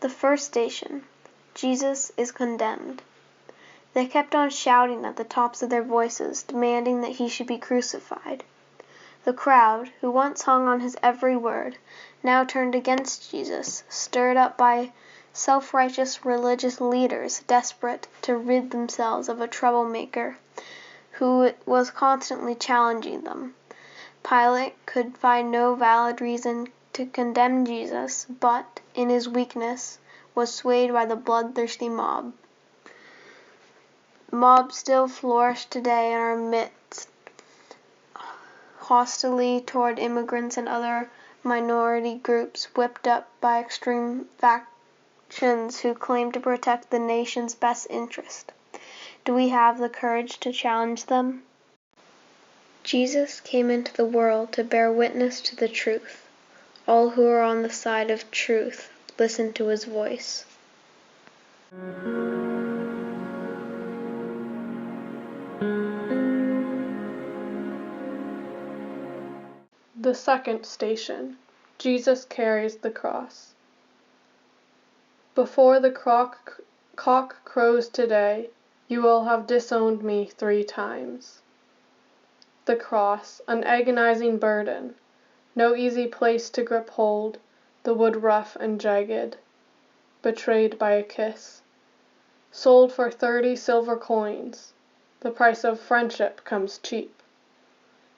The first station. Jesus is condemned. They kept on shouting at the tops of their voices, demanding that he should be crucified. The crowd, who once hung on his every word, now turned against Jesus, stirred up by self-righteous religious leaders desperate to rid themselves of a troublemaker who was constantly challenging them. Pilate could find no valid reason to condemn Jesus, but, in his weakness, was swayed by the bloodthirsty mob. Mobs still flourish today in our midst, hostility toward immigrants and other minority groups whipped up by extreme factions who claim to protect the nation's best interest. Do we have the courage to challenge them? Jesus came into the world to bear witness to the truth. All who are on the side of truth listen to his voice. The second station. Jesus carries the cross. Before the cock crows today, you will have disowned me 3 times. The cross, an agonizing burden, no easy place to grip hold, the wood rough and jagged, betrayed by a kiss. Sold for 30 silver coins, the price of friendship comes cheap.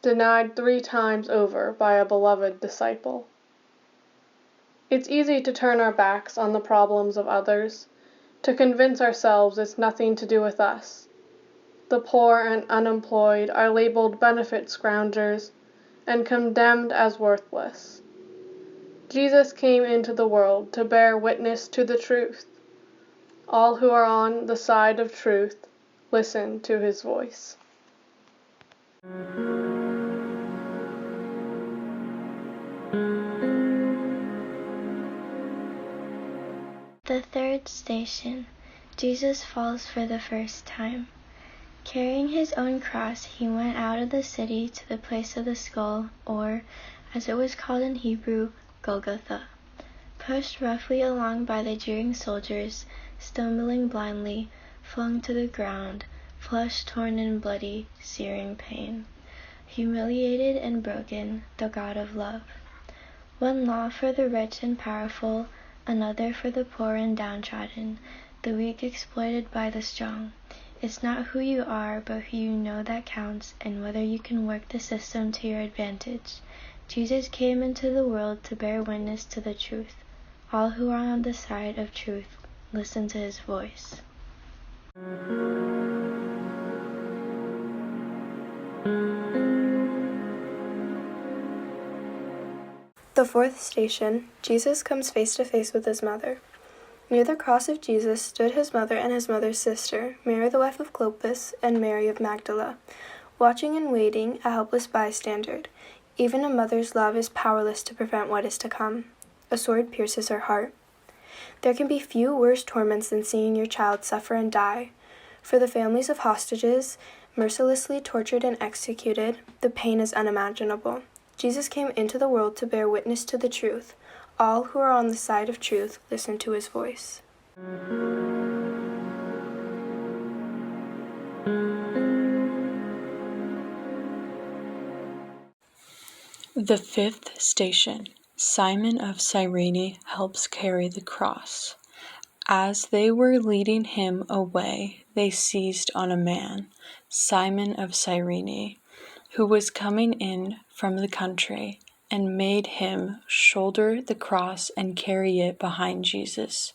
Denied 3 times over by a beloved disciple. It's easy to turn our backs on the problems of others, to convince ourselves it's nothing to do with us. The poor and unemployed are labeled benefit scroungers and condemned as worthless. Jesus came into the world to bear witness to the truth. All who are on the side of truth listen to his voice. The third station. Jesus falls for the first time. Carrying his own cross, he went out of the city to the place of the skull, or, as it was called in Hebrew, Golgotha. Pushed roughly along by the jeering soldiers, stumbling blindly, flung to the ground, flesh torn and bloody, searing pain. Humiliated and broken, the God of love. One law for the rich and powerful, another for the poor and downtrodden, the weak exploited by the strong. It's not who you are, but who you know that counts, and whether you can work the system to your advantage. Jesus came into the world to bear witness to the truth. All who are on the side of truth listen to his voice. The fourth station. Jesus comes face to face with his mother. Near the cross of Jesus stood his mother and his mother's sister, Mary the wife of Clopas, and Mary of Magdala, watching and waiting, a helpless bystander. Even a mother's love is powerless to prevent what is to come. A sword pierces her heart. There can be few worse torments than seeing your child suffer and die. For the families of hostages, mercilessly tortured and executed, the pain is unimaginable. Jesus came into the world to bear witness to the truth. All who are on the side of truth listen to his voice. The fifth station. Simon of Cyrene helps carry the cross. As they were leading him away, they seized on a man, Simon of Cyrene, who was coming in from the country, and made him shoulder the cross and carry it behind Jesus.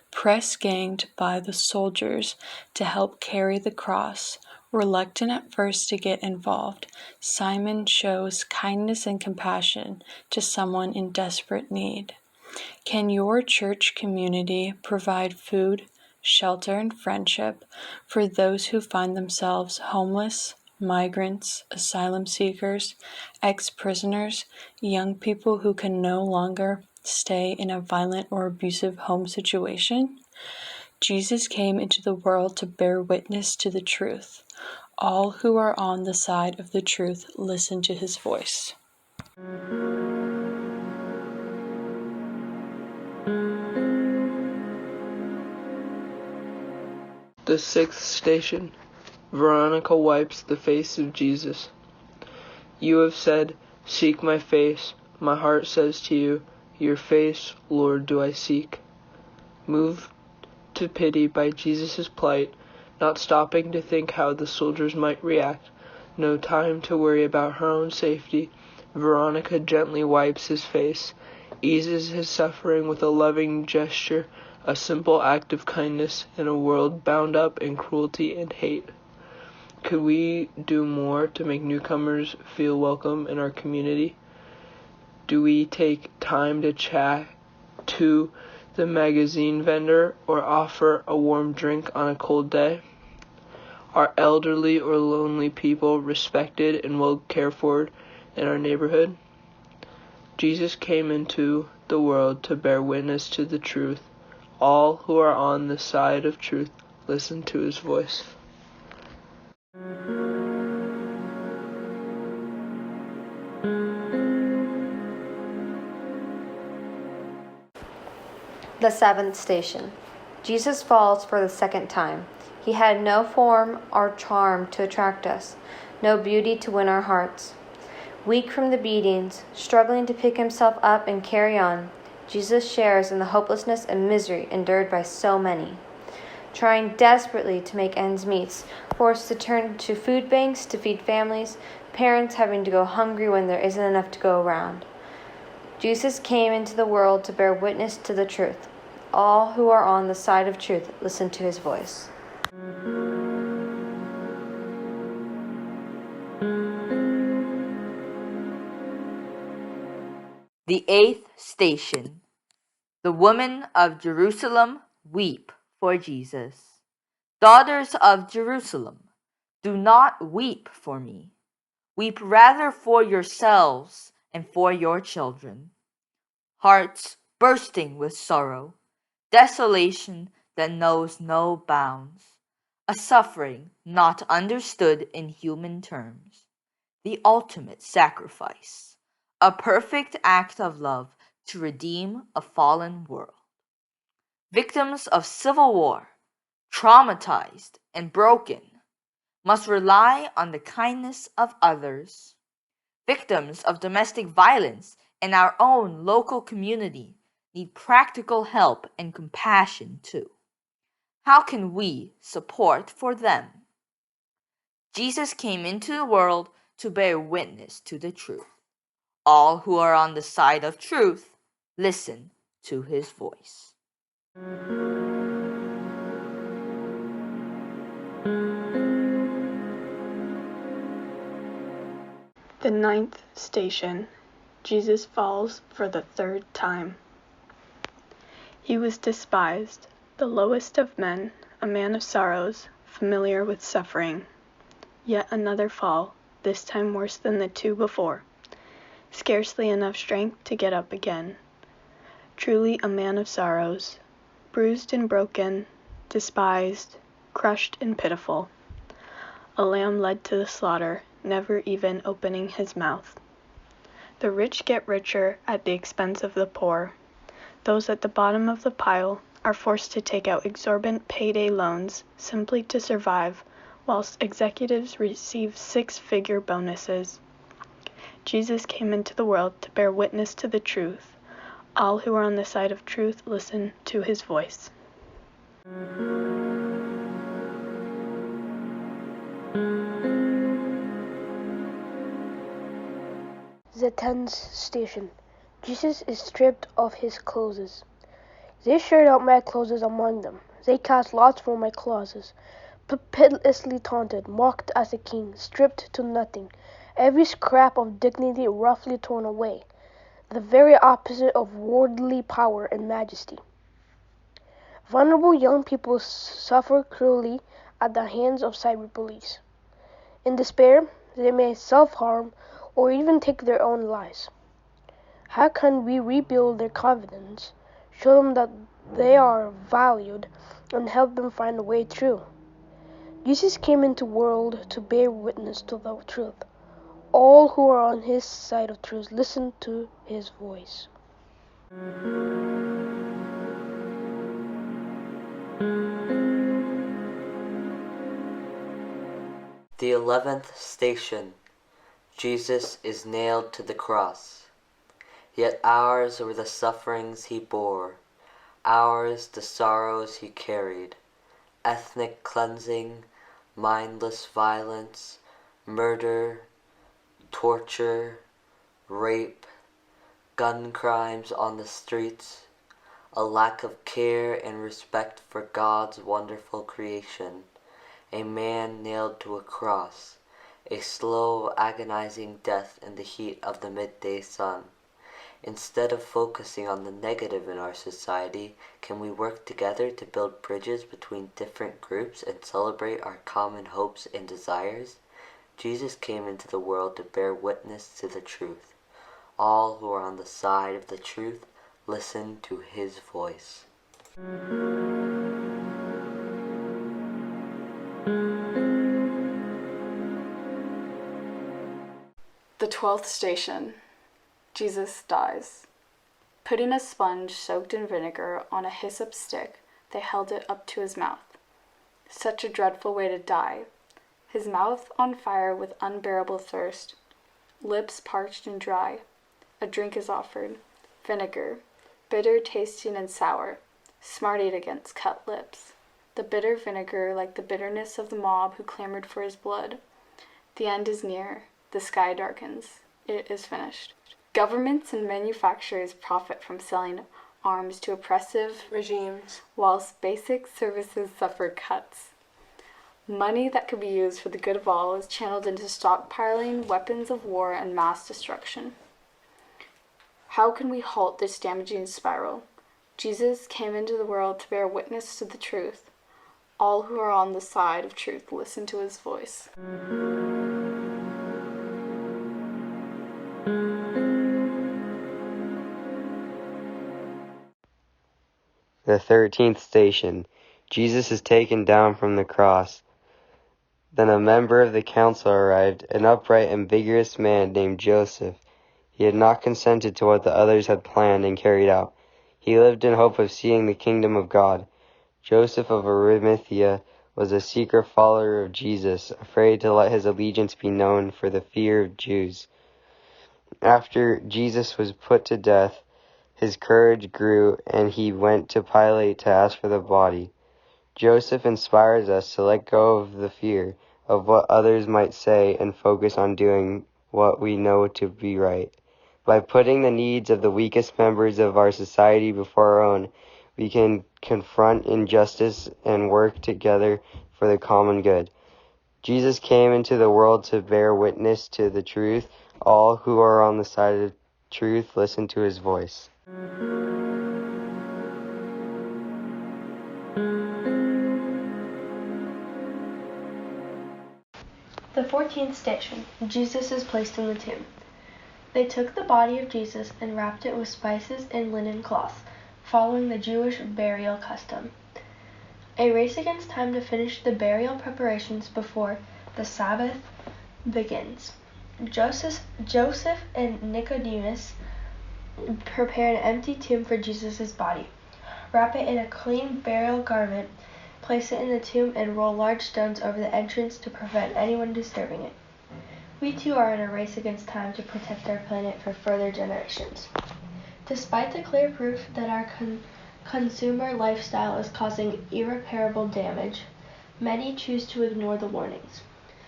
Press-ganged by the soldiers to help carry the cross, reluctant at first to get involved, Simon shows kindness and compassion to someone in desperate need. Can your church community provide food, shelter, and friendship for those who find themselves homeless, migrants, asylum seekers, ex-prisoners, young people who can no longer stay in a violent or abusive home situation? Jesus came into the world to bear witness to the truth. All who are on the side of the truth listen to his voice. The sixth station. Veronica wipes the face of Jesus. You have said, "Seek my face." My heart says to you, "Your face, Lord, do I seek." Moved to pity by Jesus' plight, not stopping to think how the soldiers might react, no time to worry about her own safety, Veronica gently wipes his face, eases his suffering with a loving gesture, a simple act of kindness in a world bound up in cruelty and hate. Could we do more to make newcomers feel welcome in our community? Do we take time to chat to the magazine vendor or offer a warm drink on a cold day? Are elderly or lonely people respected and well cared for in our neighborhood? Jesus came into the world to bear witness to the truth. All who are on the side of truth listen to his voice. The seventh station. Jesus falls for the second time. He had no form or charm to attract us, no beauty to win our hearts. Weak from the beatings, struggling to pick himself up and carry on, Jesus shares in the hopelessness and misery endured by so many. Trying desperately to make ends meet, forced to turn to food banks to feed families, parents having to go hungry when there isn't enough to go around. Jesus came into the world to bear witness to the truth. All who are on the side of truth listen to his voice. The eighth station. The women of Jerusalem weep for Jesus. Daughters of Jerusalem, do not weep for me. Weep rather for yourselves and for your children. Hearts bursting with sorrow, desolation that knows no bounds, a suffering not understood in human terms, the ultimate sacrifice, a perfect act of love to redeem a fallen world. Victims of civil war, traumatized and broken, must rely on the kindness of others. Victims of domestic violence in our own local community need practical help and compassion too. How can we support for them? Jesus came into the world to bear witness to the truth. All who are on the side of truth listen to his voice. The ninth station. Jesus falls for the third time. He was despised, the lowest of men, a man of sorrows, familiar with suffering. Yet another fall, this time worse than the two before. Scarcely enough strength to get up again. Truly a man of sorrows, bruised and broken, despised, crushed and pitiful. A lamb led to the slaughter, never even opening his mouth. The rich get richer at the expense of the poor. Those at the bottom of the pile are forced to take out exorbitant payday loans simply to survive, whilst executives receive six-figure bonuses. Jesus came into the world to bear witness to the truth. All who are on the side of truth listen to his voice. The 10th station. Jesus is stripped of his clothes. They shared out my clothes among them. They cast lots for my clothes. Pitilessly taunted, mocked as a king, stripped to nothing, every scrap of dignity roughly torn away, the very opposite of worldly power and majesty. Vulnerable young people suffer cruelly at the hands of cyber police. In despair, they may self-harm or even take their own lives. How can we rebuild their confidence, show them that they are valued, and help them find a way through? Jesus came into the world to bear witness to the truth. All who are on his side of truth listen to his voice. The 11th station. Jesus is nailed to the cross. Yet ours were the sufferings he bore, ours the sorrows he carried, ethnic cleansing, mindless violence, murder, torture, rape, gun crimes on the streets, a lack of care and respect for God's wonderful creation, a man nailed to a cross, a slow, agonizing death in the heat of the midday sun. Instead of focusing on the negative in our society, can we work together to build bridges between different groups and celebrate our common hopes and desires? Jesus came into the world to bear witness to the truth. All who are on the side of the truth listen to his voice. The 12th station. Jesus dies. Putting a sponge soaked in vinegar on a hyssop stick, they held it up to his mouth. Such a dreadful way to die. His mouth on fire with unbearable thirst, lips parched and dry. A drink is offered, vinegar, bitter tasting and sour, smarting against cut lips. The bitter vinegar like the bitterness of the mob who clamored for his blood. The end is near. The sky darkens. It is finished. Governments and manufacturers profit from selling arms to oppressive regimes, whilst basic services suffer cuts. Money that could be used for the good of all is channeled into stockpiling weapons of war and mass destruction. How can we halt this damaging spiral? Jesus came into the world to bear witness to the truth. All who are on the side of truth listen to his voice. The 13th station. Jesus is taken down from the cross. Then a member of the council arrived, an upright and vigorous man named Joseph. He had not consented to what the others had planned and carried out. He lived in hope of seeing the kingdom of God. Joseph of Arimathea was a secret follower of Jesus, afraid to let his allegiance be known for the fear of Jews. After Jesus was put to death, his courage grew, and he went to Pilate to ask for the body. Joseph inspires us to let go of the fear of what others might say and focus on doing what we know to be right. By putting the needs of the weakest members of our society before our own, we can confront injustice and work together for the common good. Jesus came into the world to bear witness to the truth. All who are on the side of truth listen to his voice. The 14th station. Jesus is placed in the tomb. They took the body of Jesus and wrapped it with spices and linen cloth, following the Jewish burial custom. A race against time to finish the burial preparations before the Sabbath begins. Joseph and Nicodemus prepare an empty tomb for Jesus' body. Wrap it in a clean burial garment, place it in the tomb, and roll large stones over the entrance to prevent anyone disturbing it. We too are in a race against time to protect our planet for further generations. Despite the clear proof that our consumer lifestyle is causing irreparable damage, many choose to ignore the warnings,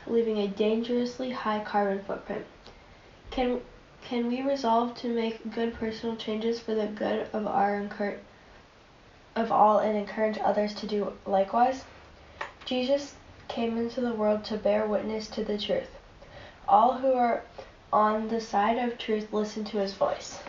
leaving a dangerously high carbon footprint. Can we resolve to make good personal changes for the good of all and encourage others to do likewise? Jesus came into the world to bear witness to the truth. All who are on the side of truth listen to his voice.